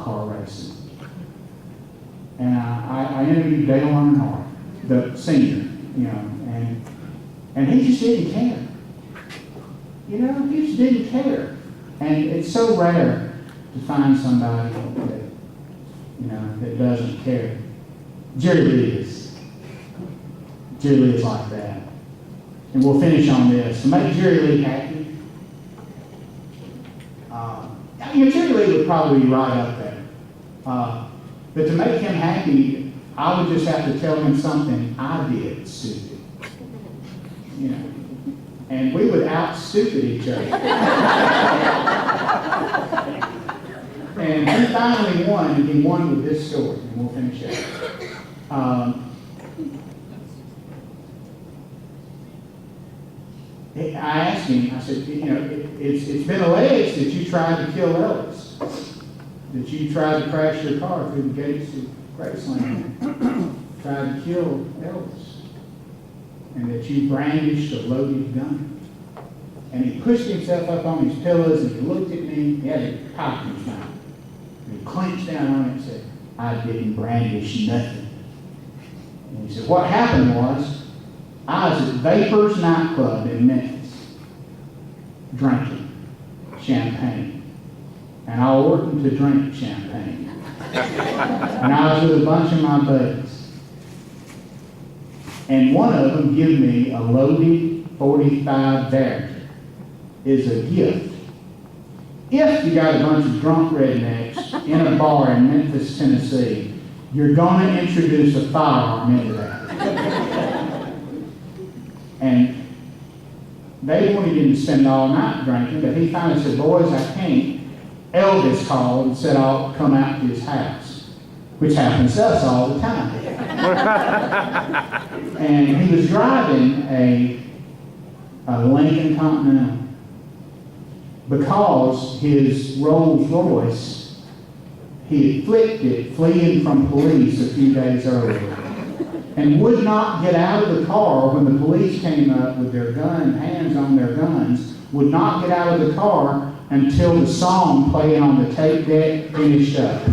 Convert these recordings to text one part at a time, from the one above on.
car racing. And I interviewed Dale Earnhardt, the senior, and he just didn't care. He just didn't care. And it's so rare to find somebody that doesn't care. Jerry Lee is like that. And we'll finish on this. To make Jerry Lee happy, Jerry Lee would probably be right up there. But to make him happy, I would just have to tell him something I did stupid. And we would out-stupid each other. And he finally won, and he won with this story, and we'll finish it. I asked him, I said, it's been alleged that you tried to kill Elvis, that you tried to crash your car through the gates of Graceland, tried to kill Elvis, and that you brandished a loaded gun. And he pushed himself up on his pillows and he looked at me, he had a pipe in his mouth. And he clenched down on it and said, I didn't brandish nothing. And he said, what happened was, I was at Vapors nightclub in Memphis, drinking champagne. And I ordered to drink champagne. And I was with a bunch of my buddies. And one of them gave me a loaded 45 Derringer. Is a gift. If you got a bunch of drunk rednecks in a bar in Memphis, Tennessee, you're going to introduce a firearm into that. And they wanted him to spend all night drinking, but he finally said, boys, I can't. Elvis called and said I'll come out to his house, which happens to us all the time. And he was driving a Lincoln Continental, because his Rolls Royce, he had flipped it fleeing from police a few days earlier, and would not get out of the car when the police came up with their hands on their guns, would not get out of the car until the song playing on the tape deck finished up.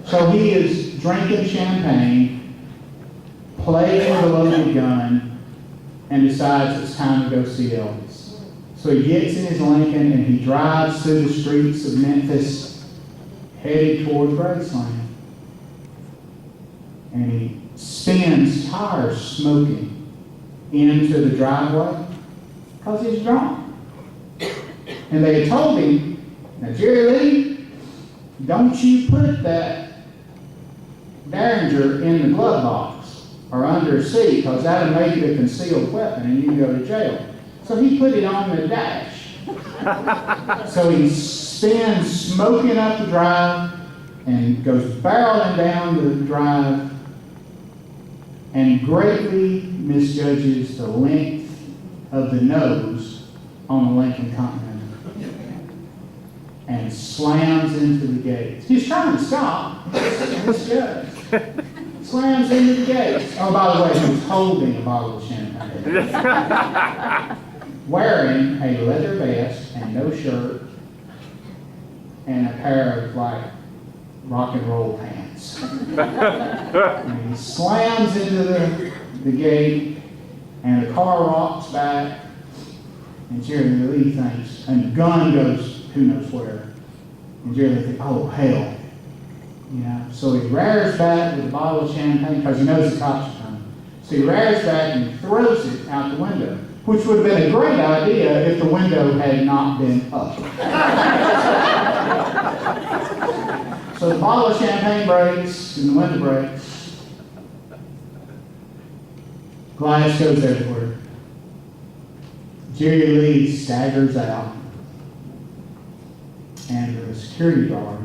So he is drinking champagne, playing with a loaded gun, and decides it's time to go see Elvis. So he gets in his Lincoln and he drives through the streets of Memphis, headed toward Graceland. And he spins tires smoking into the driveway because he's drunk. And they had told him, now Jerry Lee, don't you put that Derringer in the glove box or under a seat, because that'll make it a concealed weapon and you can go to jail. So he put it on the dash. So he spins smoking up the drive and goes barreling down the drive and greatly misjudges the length of the nose on the Lincoln Continental and slams into the gates. He's trying to stop, misjudged. Slams into the gates. Oh, by the way, he was holding a bottle of champagne. Wearing a leather vest and no shirt and a pair of rock and roll pants. And he slams into the gate and the car rocks back and Jerry Lee thinks, and the gun goes who knows where. And Jerry Lee thinks, oh hell. So he rears back with a bottle of champagne because he knows the cops are coming. So he rears back and throws it out the window, which would have been a great idea if the window had not been up. So the bottle of champagne breaks and the window breaks. Glass goes everywhere. Jerry Lee staggers out, and the security guard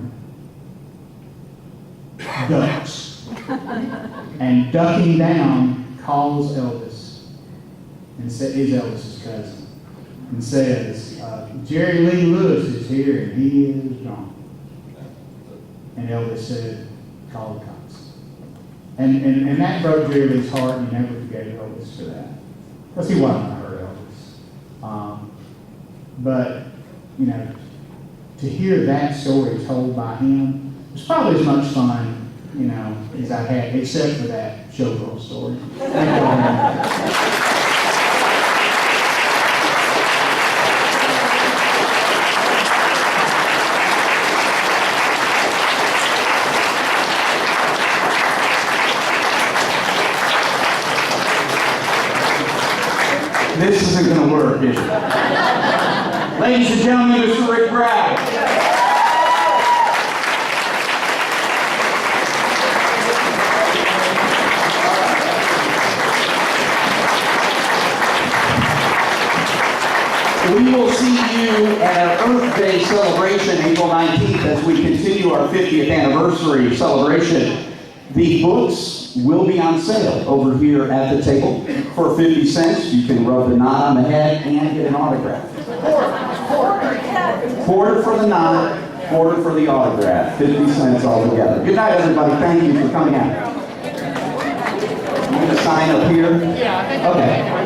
ducks. And ducking down, calls Elvis, and is Elvis's cousin, and says, Jerry Lee Lewis is here, and he is drunk. And Elvis said, call the cops. And that broke Jerry Lee's heart, and he never forgave Elvis for that. Because he wasn't going to hurt Elvis. But, to hear that story told by him was probably as much fun, you know, as I had, except for that showgirl story. This isn't going to work, is it? Ladies and gentlemen, Mr. Rick Bragg. We will see you at our Earth Day celebration, April 19th, as we continue our 50th anniversary celebration. The books will be on sale over here at the table for 50 cents. You can rub the knot on the head and get an autograph. Quarter for the knot, quarter for the autograph. 50 cents altogether. Good night, everybody. Thank you for coming out. You going to sign up here? Yeah. Okay.